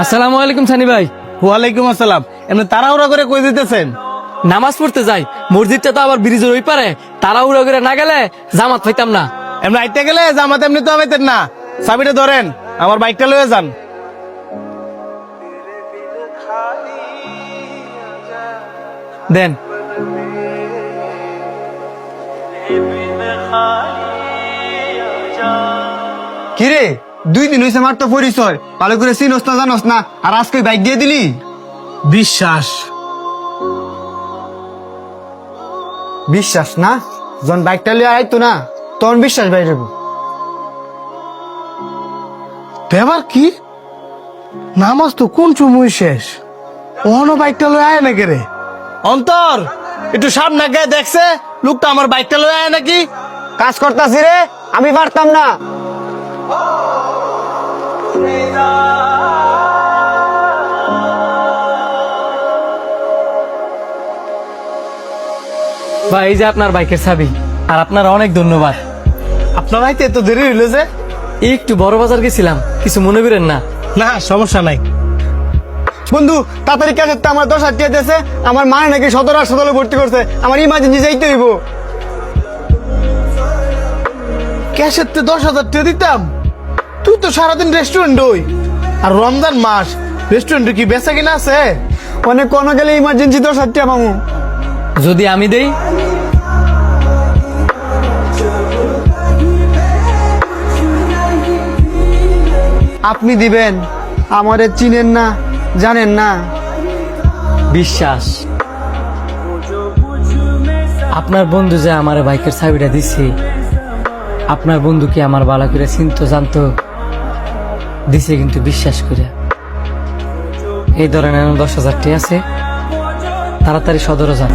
আসসালামু আলাইকুম সানি ভাই। ওয়ালাইকুম আসসালাম। এমনি তাড়াহুড়া করে কই দিতেছেন? নামাজ পড়তে যাই, মসজিদটা তো আবার ব্রিজের ওই পারে, তাড়াহুড়া করে না গেলে জামাত পাইতাম না। এমনি আইতে গেলে জামাত এমনি তো হইতেন না। চাবিটা ধরেন, আমার বাইকটা লয়ে যান। দেন। কিরে 2 দিন হয়েছে মাত্র পরিচয়, ভালো করে চিনস না জানস না, আর আজকে বাইক দিয়ে দিলি। বিশ্বাস বিশ্বাস না? যখন বাইকটা লিয়ে আইতো না তখন বিশ্বাস বাইরে। ব্যাপার কি? নামাজ তো কোন চুমুই শেষ, ওহনো বাইকটা লয়ে আয় নাকি রে? অন্তর একটু সামনে গিয়ে দেখছে লোকটা আমার বাইকটা লয়ে আয় নাকি। কাজ করতাছি রে, আমি পারতাম না। ভাই এই যে আপনার বাইকের চাবি, আর আপনার অনেক ধন্যবাদ। আপনার আইতে এত দেরি হইলো যে? একটু বড় বাজার গেছিলাম, কিছু মনে করেন না। না সমস্যা নাই। বন্ধু তাড়াতাড়ি ক্যাশের তো আমার 10,000 টাকা দিয়েছে, আমার মা নাকি সদর হাসপাতালে ভর্তি করছে, আমার ইমার্জেন্সি যাইতে হইব। ক্যাশের তে 10,000 টাকা দিতাম? তুই তো সারাদিন রেস্টুরেন্ট হই, আর রমজান মাস রেস্টুরেন্টে কি বেচা কিনা আছে? অনেক কোনো গেলে ইমার্জেন্সি 10,000 টাকা পাবো। যদি আমি দেই? আপনি দিবেন? আমারে চিনেন না, জানেন না। বিশ্বাস। আপনার বন্ধু যে আমার বাইকের চাবিটা দিছে, আপনার বন্ধু কি আমার বালা করে চিনতো জানতো? দিছে কিন্তু বিশ্বাস করে। এই ধরনের 10,000 টাকা আছে, তাড়াতাড়ি সদরে যান।